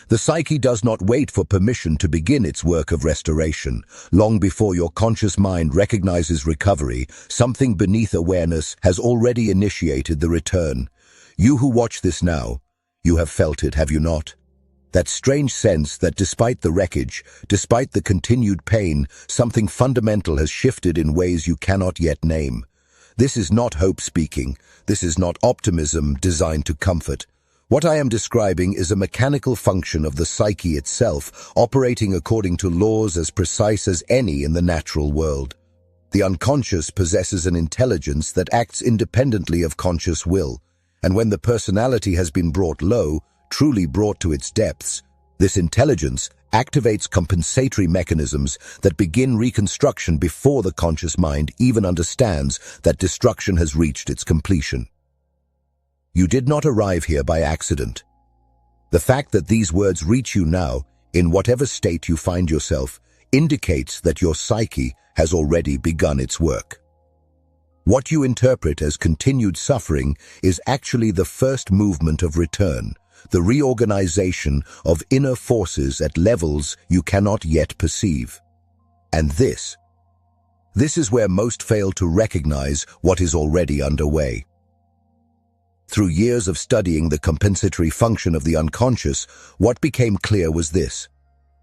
The psyche does not wait for permission to begin its work of restoration. Long before your conscious mind recognizes recovery, something beneath awareness has already initiated the return. You who watch this now, you have felt it, have you not? That strange sense that despite the wreckage, despite the continued pain, something fundamental has shifted in ways you cannot yet name. This is not hope speaking. This is not optimism designed to comfort. What I am describing is a mechanical function of the psyche itself, operating according to laws as precise as any in the natural world. The unconscious possesses an intelligence that acts independently of conscious will, and when the personality has been brought low, truly brought to its depths, this intelligence activates compensatory mechanisms that begin reconstruction before the conscious mind even understands that destruction has reached its completion. You did not arrive here by accident. The fact that these words reach you now, in whatever state you find yourself, indicates that your psyche has already begun its work. What you interpret as continued suffering is actually the first movement of return, the reorganization of inner forces at levels you cannot yet perceive. And this is where most fail to recognize what is already underway. Through years of studying the compensatory function of the unconscious, what became clear was this: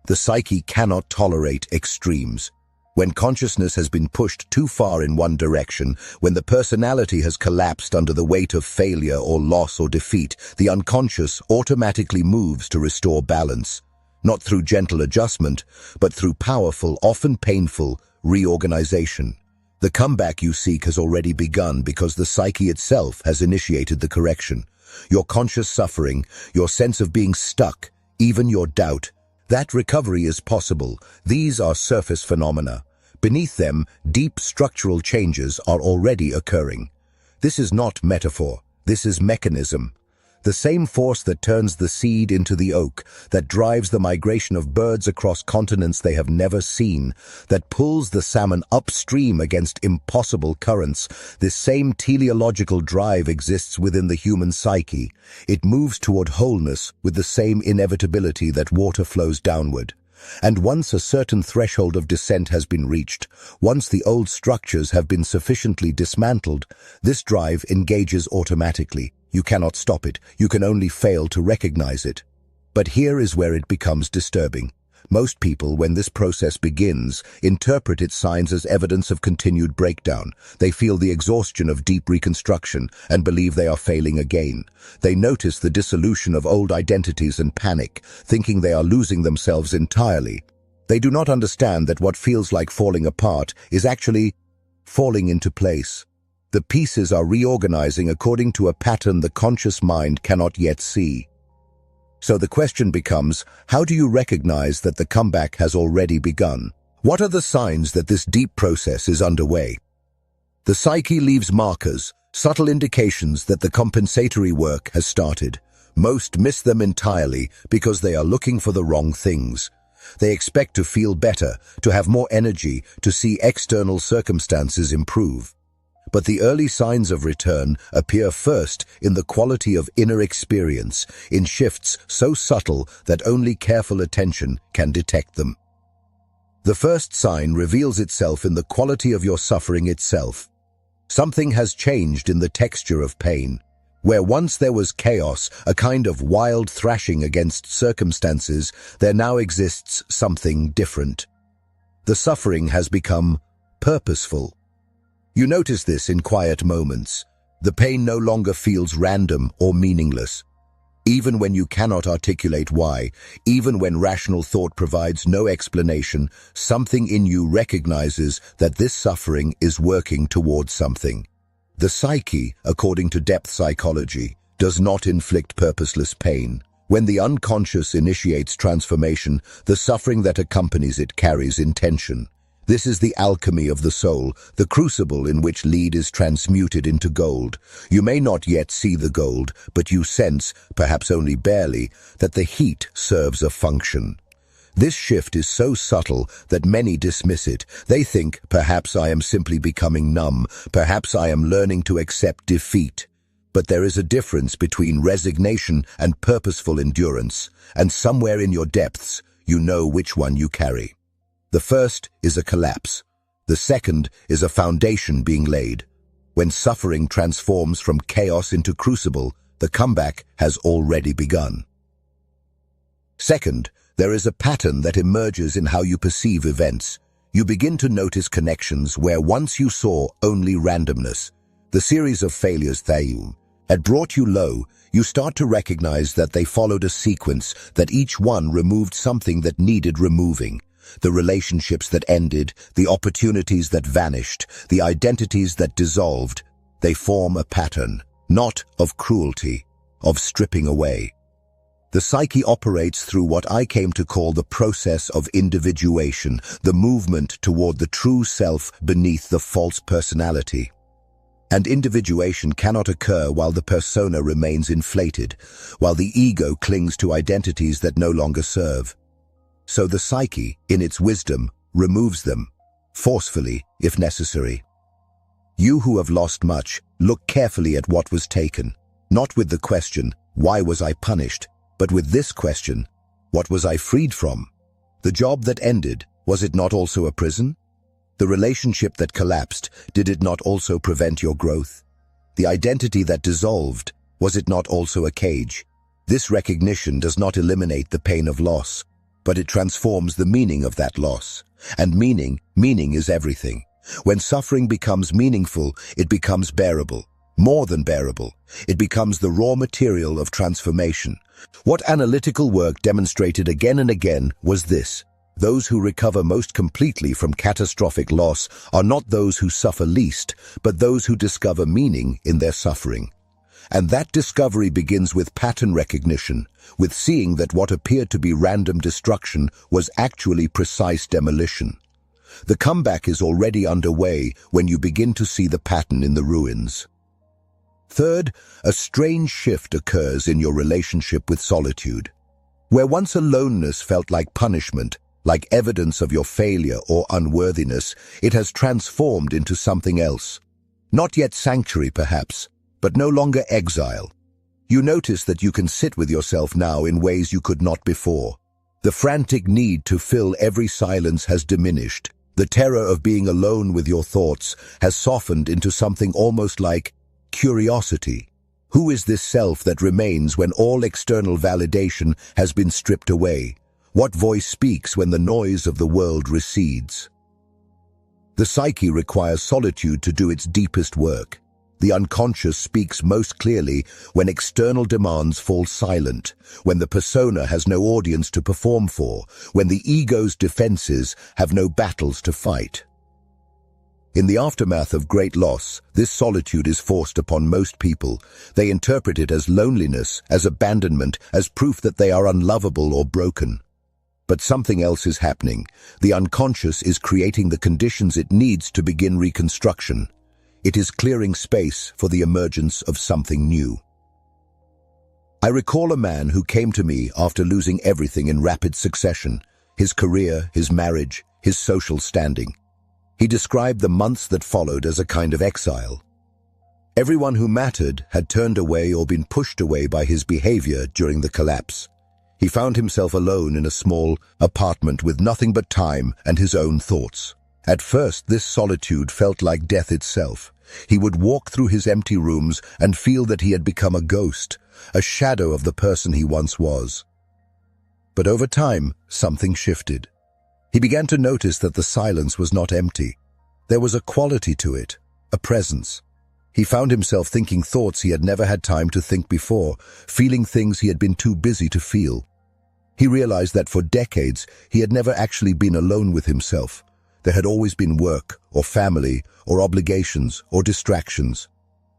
the psyche cannot tolerate extremes. When consciousness has been pushed too far in one direction, when the personality has collapsed under the weight of failure or loss or defeat, the unconscious automatically moves to restore balance, not through gentle adjustment, but through powerful, often painful, reorganization. The comeback you seek has already begun because the psyche itself has initiated the correction. Your conscious suffering, your sense of being stuck, even your doubt, that recovery is possible. These are surface phenomena. Beneath them, deep structural changes are already occurring. This is not metaphor. This is mechanism. The same force that turns the seed into the oak, that drives the migration of birds across continents they have never seen, that pulls the salmon upstream against impossible currents, this same teleological drive exists within the human psyche. It moves toward wholeness with the same inevitability that water flows downward. And once a certain threshold of descent has been reached, once the old structures have been sufficiently dismantled, this drive engages automatically. You cannot stop it. You can only fail to recognize it. But here is where it becomes disturbing. Most people, when this process begins, interpret its signs as evidence of continued breakdown. They feel the exhaustion of deep reconstruction and believe they are failing again. They notice the dissolution of old identities and panic, thinking they are losing themselves entirely. They do not understand that what feels like falling apart is actually falling into place. The pieces are reorganizing according to a pattern the conscious mind cannot yet see. So the question becomes, how do you recognize that the comeback has already begun? What are the signs that this deep process is underway? The psyche leaves markers, subtle indications that the compensatory work has started. Most miss them entirely because they are looking for the wrong things. They expect to feel better, to have more energy, to see external circumstances improve. But the early signs of return appear first in the quality of inner experience, in shifts so subtle that only careful attention can detect them. The first sign reveals itself in the quality of your suffering itself. Something has changed in the texture of pain. Where once there was chaos, a kind of wild thrashing against circumstances, there now exists something different. The suffering has become purposeful. You notice this in quiet moments. The pain no longer feels random or meaningless. Even when you cannot articulate why, even when rational thought provides no explanation, something in you recognizes that this suffering is working towards something. The psyche, according to depth psychology, does not inflict purposeless pain. When the unconscious initiates transformation, the suffering that accompanies it carries intention. This is the alchemy of the soul, the crucible in which lead is transmuted into gold. You may not yet see the gold, but you sense, perhaps only barely, that the heat serves a function. This shift is so subtle that many dismiss it. They think, perhaps I am simply becoming numb, perhaps I am learning to accept defeat. But there is a difference between resignation and purposeful endurance, and somewhere in your depths, you know which one you carry. The first is a collapse. The second is a foundation being laid. When suffering transforms from chaos into crucible, the comeback has already begun. Second, there is a pattern that emerges in how you perceive events. You begin to notice connections where once you saw only randomness. The series of failures had brought you low. You start to recognize that they followed a sequence, that each one removed something that needed removing. The relationships that ended, the opportunities that vanished, the identities that dissolved. They form a pattern, not of cruelty, of stripping away. The psyche operates through what I came to call the process of individuation, the movement toward the true self beneath the false personality. And individuation cannot occur while the persona remains inflated, while the ego clings to identities that no longer serve. So the psyche, in its wisdom, removes them, forcefully, if necessary. You who have lost much, look carefully at what was taken, not with the question, why was I punished, but with this question, what was I freed from? The job that ended, was it not also a prison? The relationship that collapsed, did it not also prevent your growth? The identity that dissolved, was it not also a cage? This recognition does not eliminate the pain of loss, but it transforms the meaning of that loss. And meaning is everything. When suffering becomes meaningful, it becomes bearable. More than bearable. It becomes the raw material of transformation. What analytical work demonstrated again and again was this. Those who recover most completely from catastrophic loss are not those who suffer least, but those who discover meaning in their suffering. And that discovery begins with pattern recognition, with seeing that what appeared to be random destruction was actually precise demolition. The comeback is already underway when you begin to see the pattern in the ruins. Third, a strange shift occurs in your relationship with solitude. Where once aloneness felt like punishment, like evidence of your failure or unworthiness, it has transformed into something else. Not yet sanctuary, perhaps, but no longer exile. You notice that you can sit with yourself now in ways you could not before. The frantic need to fill every silence has diminished. The terror of being alone with your thoughts has softened into something almost like curiosity. Who is this self that remains when all external validation has been stripped away? What voice speaks when the noise of the world recedes? The psyche requires solitude to do its deepest work. The unconscious speaks most clearly when external demands fall silent, when the persona has no audience to perform for, when the ego's defenses have no battles to fight. In the aftermath of great loss, this solitude is forced upon most people. They interpret it as loneliness, as abandonment, as proof that they are unlovable or broken. But something else is happening. The unconscious is creating the conditions it needs to begin reconstruction. It is clearing space for the emergence of something new. I recall a man who came to me after losing everything in rapid succession: his career, his marriage, his social standing. He described the months that followed as a kind of exile. Everyone who mattered had turned away or been pushed away by his behavior during the collapse. He found himself alone in a small apartment with nothing but time and his own thoughts. At first, this solitude felt like death itself. He would walk through his empty rooms and feel that he had become a ghost, a shadow of the person he once was. But over time, something shifted. He began to notice that the silence was not empty. There was a quality to it, a presence. He found himself thinking thoughts he had never had time to think before, feeling things he had been too busy to feel. He realized that for decades, he had never actually been alone with himself. There had always been work, or family, or obligations, or distractions.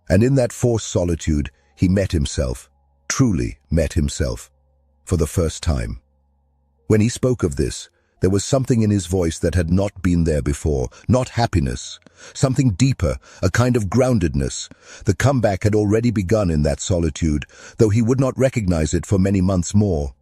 And in that forced solitude, he met himself, truly met himself, for the first time. When he spoke of this, there was something in his voice that had not been there before, not happiness, something deeper, a kind of groundedness. The comeback had already begun in that solitude, though he would not recognize it for many months more.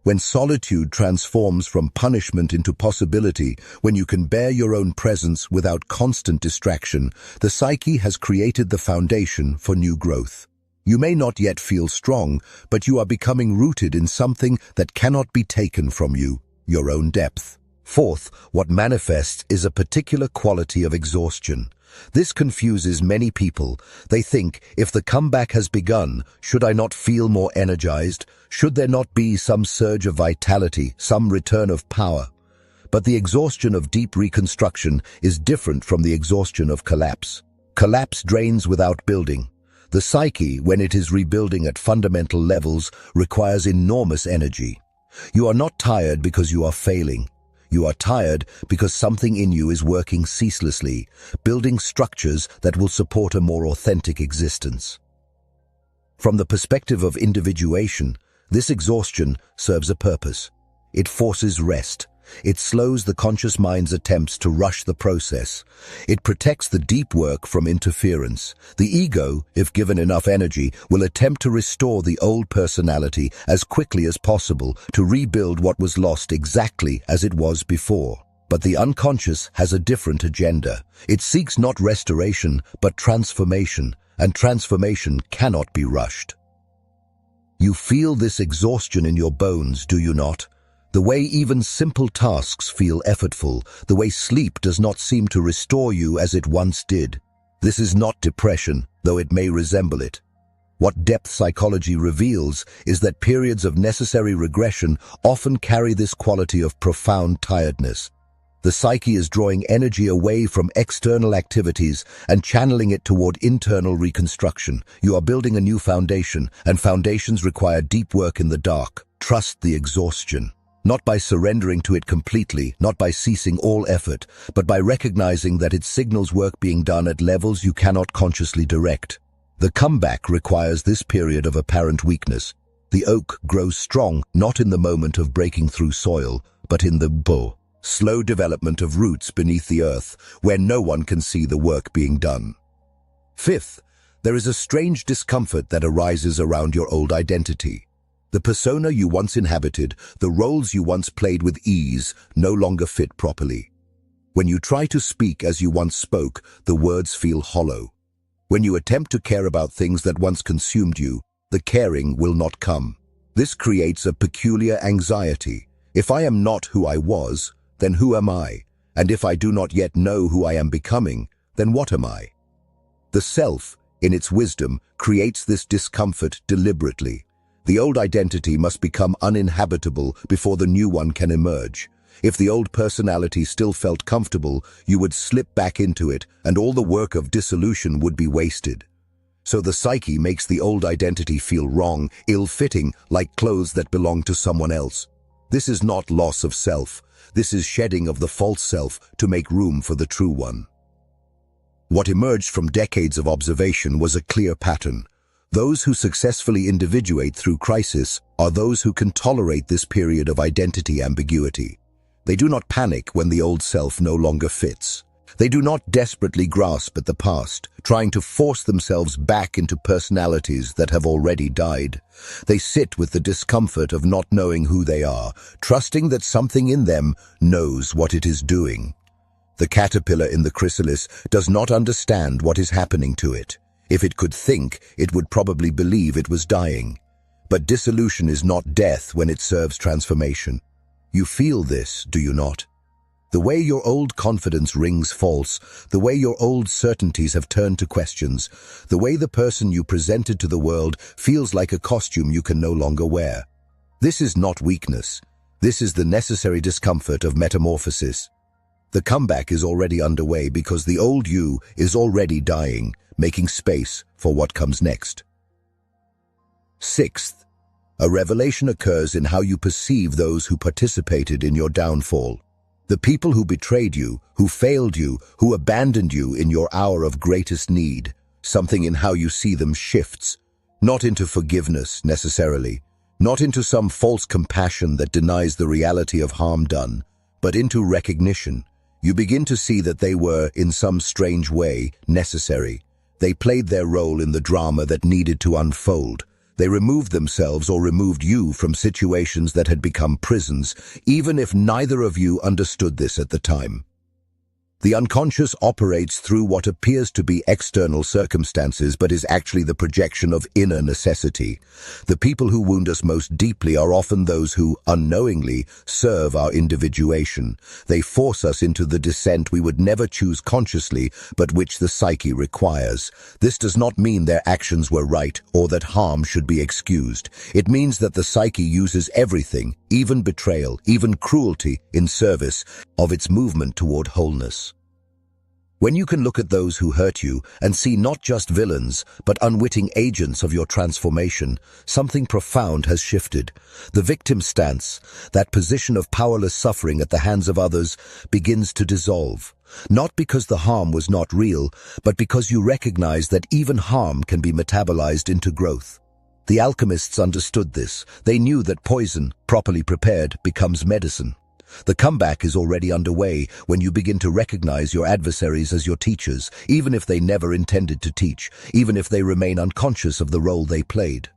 When solitude transforms from punishment into possibility, when you can bear your own presence without constant distraction, the psyche has created the foundation for new growth. You may not yet feel strong, but you are becoming rooted in something that cannot be taken from you, your own depth. Fourth, what manifests is a particular quality of exhaustion. This confuses many people. They think, if the comeback has begun, should I not feel more energized? Should there not be some surge of vitality, some return of power? But the exhaustion of deep reconstruction is different from the exhaustion of collapse. Collapse drains without building. The psyche, when it is rebuilding at fundamental levels, requires enormous energy. You are not tired because you are failing. You are tired because something in you is working ceaselessly, building structures that will support a more authentic existence. From the perspective of individuation, this exhaustion serves a purpose. It forces rest. It slows the conscious mind's attempts to rush the process. It protects the deep work from interference. The ego, if given enough energy, will attempt to restore the old personality as quickly as possible, to rebuild what was lost exactly as it was before. But the unconscious has a different agenda. It seeks not restoration, but transformation, and transformation cannot be rushed. You feel this exhaustion in your bones, do you not? The way even simple tasks feel effortful, the way sleep does not seem to restore you as it once did. This is not depression, though it may resemble it. What depth psychology reveals is that periods of necessary regression often carry this quality of profound tiredness. The psyche is drawing energy away from external activities and channeling it toward internal reconstruction. You are building a new foundation, and foundations require deep work in the dark. Trust the exhaustion. Not by surrendering to it completely, not by ceasing all effort, but by recognizing that it signals work being done at levels you cannot consciously direct. The comeback requires this period of apparent weakness. The oak grows strong not in the moment of breaking through soil, but in the slow development of roots beneath the earth, where no one can see the work being done. Fifth, there is a strange discomfort that arises around your old identity. The persona you once inhabited, the roles you once played with ease, no longer fit properly. When you try to speak as you once spoke, the words feel hollow. When you attempt to care about things that once consumed you, the caring will not come. This creates a peculiar anxiety. If I am not who I was, then who am I? And if I do not yet know who I am becoming, then what am I? The self, in its wisdom, creates this discomfort deliberately. The old identity must become uninhabitable before the new one can emerge. If the old personality still felt comfortable, you would slip back into it, and all the work of dissolution would be wasted. So the psyche makes the old identity feel wrong, ill-fitting, like clothes that belong to someone else. This is not loss of self. This is shedding of the false self to make room for the true one. What emerged from decades of observation was a clear pattern. Those who successfully individuate through crisis are those who can tolerate this period of identity ambiguity. They do not panic when the old self no longer fits. They do not desperately grasp at the past, trying to force themselves back into personalities that have already died. They sit with the discomfort of not knowing who they are, trusting that something in them knows what it is doing. The caterpillar in the chrysalis does not understand what is happening to it. If it could think, it would probably believe it was dying. But dissolution is not death when it serves transformation. You feel this, do you not? The way your old confidence rings false, the way your old certainties have turned to questions, the way the person you presented to the world feels like a costume you can no longer wear. This is not weakness. This is the necessary discomfort of metamorphosis. The comeback is already underway because the old you is already dying, making space for what comes next. Sixth, a revelation occurs in how you perceive those who participated in your downfall. The people who betrayed you, who failed you, who abandoned you in your hour of greatest need. Something in how you see them shifts, not into forgiveness necessarily, not into some false compassion that denies the reality of harm done, but into recognition. You begin to see that they were, in some strange way, necessary. They played their role in the drama that needed to unfold. They removed themselves or removed you from situations that had become prisons, even if neither of you understood this at the time. The unconscious operates through what appears to be external circumstances but is actually the projection of inner necessity. The people who wound us most deeply are often those who, unknowingly, serve our individuation. They force us into the descent we would never choose consciously, but which the psyche requires. This does not mean their actions were right or that harm should be excused. It means that the psyche uses everything, even betrayal, even cruelty, in service of its movement toward wholeness. When you can look at those who hurt you and see not just villains, but unwitting agents of your transformation, something profound has shifted. The victim stance, that position of powerless suffering at the hands of others, begins to dissolve. Not because the harm was not real, but because you recognize that even harm can be metabolized into growth. The alchemists understood this. They knew that poison, properly prepared, becomes medicine. The comeback is already underway when you begin to recognize your adversaries as your teachers, even if they never intended to teach, even if they remain unconscious of the role they played.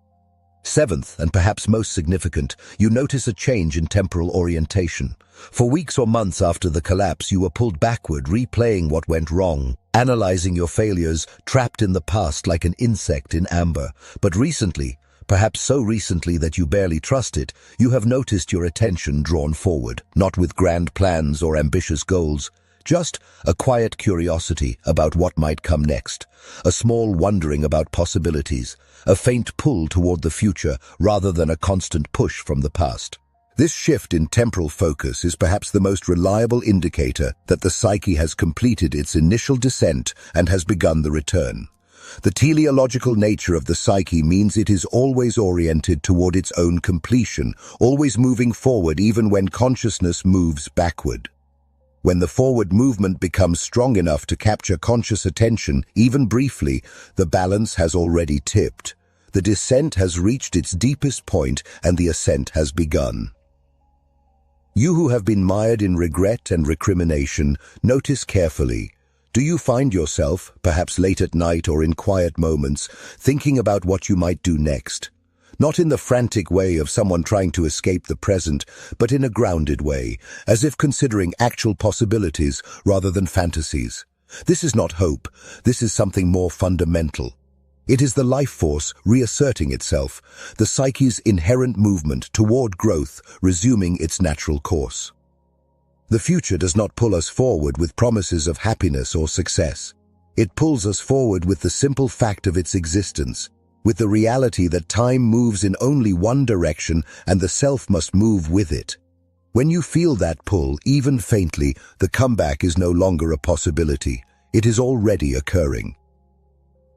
Seventh, and perhaps most significant, you notice a change in temporal orientation. For weeks or months after the collapse, you were pulled backward, replaying what went wrong, analyzing your failures, trapped in the past like an insect in amber. But recently, perhaps so recently that you barely trust it, you have noticed your attention drawn forward, not with grand plans or ambitious goals, just a quiet curiosity about what might come next, a small wondering about possibilities, a faint pull toward the future rather than a constant push from the past. This shift in temporal focus is perhaps the most reliable indicator that the psyche has completed its initial descent and has begun the return. The teleological nature of the psyche means it is always oriented toward its own completion, always moving forward even when consciousness moves backward. When the forward movement becomes strong enough to capture conscious attention, even briefly, the balance has already tipped. The descent has reached its deepest point and the ascent has begun. You who have been mired in regret and recrimination, notice carefully. Do you find yourself, perhaps late at night or in quiet moments, thinking about what you might do next? Not in the frantic way of someone trying to escape the present, but in a grounded way, as if considering actual possibilities rather than fantasies. This is not hope. This is something more fundamental. It is the life force reasserting itself, the psyche's inherent movement toward growth, resuming its natural course. The future does not pull us forward with promises of happiness or success. It pulls us forward with the simple fact of its existence, with the reality that time moves in only one direction and the self must move with it. When you feel that pull, even faintly, the comeback is no longer a possibility. It is already occurring.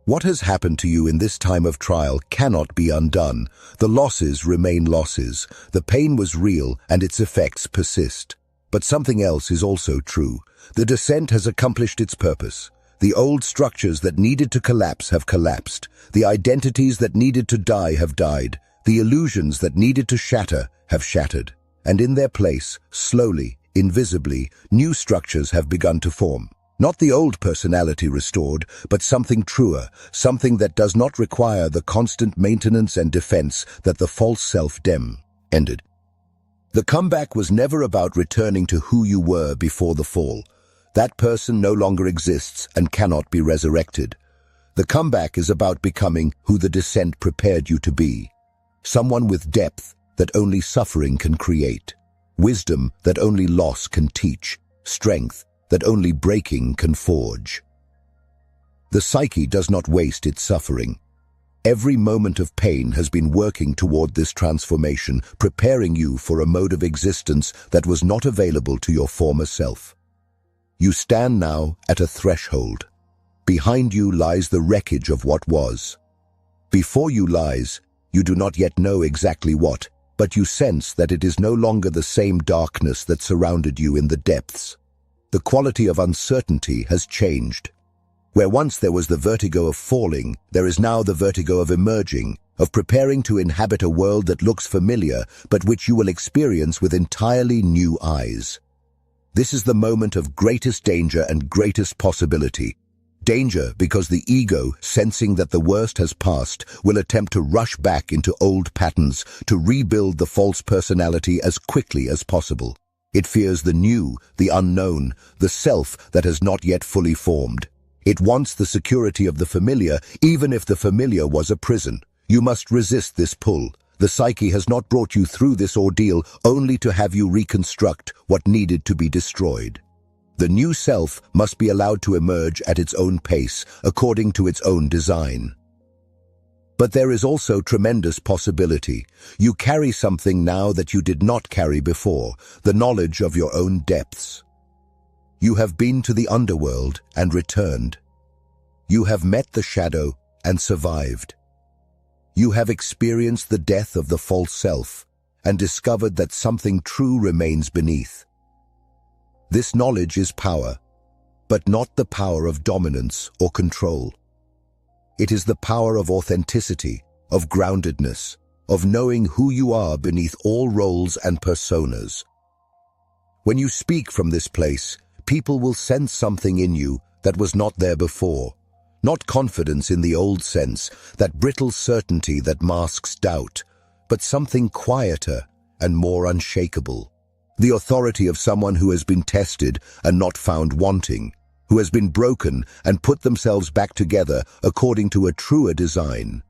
What has happened to you in this time of trial cannot be undone. The losses remain losses. The pain was real and its effects persist. But something else is also true. The descent has accomplished its purpose. The old structures that needed to collapse have collapsed. The identities that needed to die have died. The illusions that needed to shatter have shattered. And in their place, slowly, invisibly, new structures have begun to form. Not the old personality restored, but something truer, something that does not require the constant maintenance and defense that the false self ended. The comeback was never about returning to who you were before the fall. That person no longer exists and cannot be resurrected. The comeback is about becoming who the descent prepared you to be. Someone with depth that only suffering can create, wisdom that only loss can teach, strength that only breaking can forge. The psyche does not waste its suffering. Every moment of pain has been working toward this transformation, preparing you for a mode of existence that was not available to your former self. You stand now at a threshold. Behind you lies the wreckage of what was. Before you lies, you do not yet know exactly what, but you sense that it is no longer the same darkness that surrounded you in the depths. The quality of uncertainty has changed. Where once there was the vertigo of falling, there is now the vertigo of emerging, of preparing to inhabit a world that looks familiar, but which you will experience with entirely new eyes. This is the moment of greatest danger and greatest possibility. Danger because the ego, sensing that the worst has passed, will attempt to rush back into old patterns, to rebuild the false personality as quickly as possible. It fears the new, the unknown, the self that has not yet fully formed. It wants the security of the familiar, even if the familiar was a prison. You must resist this pull. The psyche has not brought you through this ordeal only to have you reconstruct what needed to be destroyed. The new self must be allowed to emerge at its own pace, according to its own design. But there is also tremendous possibility. You carry something now that you did not carry before, the knowledge of your own depths. You have been to the underworld and returned. You have met the shadow and survived. You have experienced the death of the false self and discovered that something true remains beneath. This knowledge is power, but not the power of dominance or control. It is the power of authenticity, of groundedness, of knowing who you are beneath all roles and personas. When you speak from this place, people will sense something in you that was not there before. Not confidence in the old sense, that brittle certainty that masks doubt, but something quieter and more unshakable. The authority of someone who has been tested and not found wanting, who has been broken and put themselves back together according to a truer design.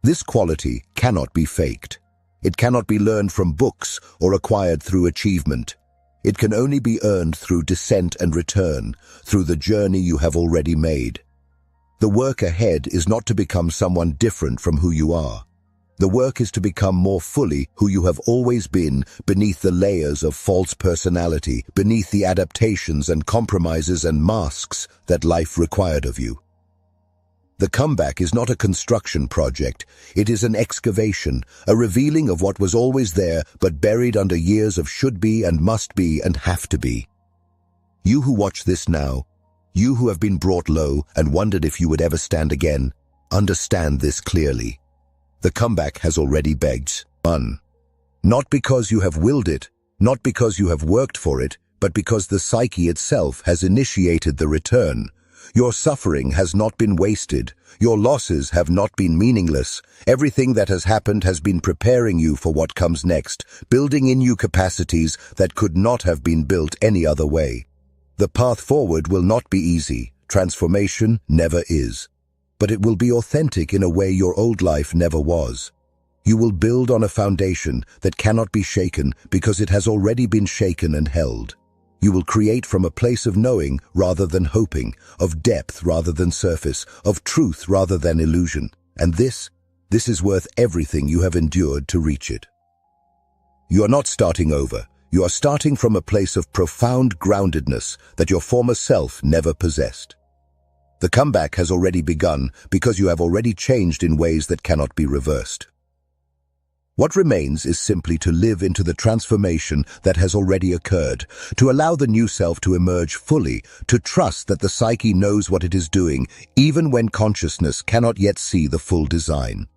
This quality cannot be faked. It cannot be learned from books or acquired through achievement. It can only be earned through descent and return, through the journey you have already made. The work ahead is not to become someone different from who you are. The work is to become more fully who you have always been, beneath the layers of false personality, beneath the adaptations and compromises and masks that life required of you. The comeback is not a construction project. It is an excavation, a revealing of what was always there but buried under years of should be and must be and have to be. You who watch this now, you who have been brought low and wondered if you would ever stand again, understand this clearly. The comeback has already begged. Not because you have willed it, not because you have worked for it, but because the psyche itself has initiated the return. Your suffering has not been wasted. Your losses have not been meaningless. Everything that has happened has been preparing you for what comes next, building in you capacities that could not have been built any other way. The path forward will not be easy. Transformation never is. But it will be authentic in a way your old life never was. You will build on a foundation that cannot be shaken because it has already been shaken and held. You will create from a place of knowing rather than hoping, of depth rather than surface, of truth rather than illusion. And this is worth everything you have endured to reach it. You are not starting over. You are starting from a place of profound groundedness that your former self never possessed. The comeback has already begun because you have already changed in ways that cannot be reversed. What remains is simply to live into the transformation that has already occurred, to allow the new self to emerge fully, to trust that the psyche knows what it is doing, even when consciousness cannot yet see the full design.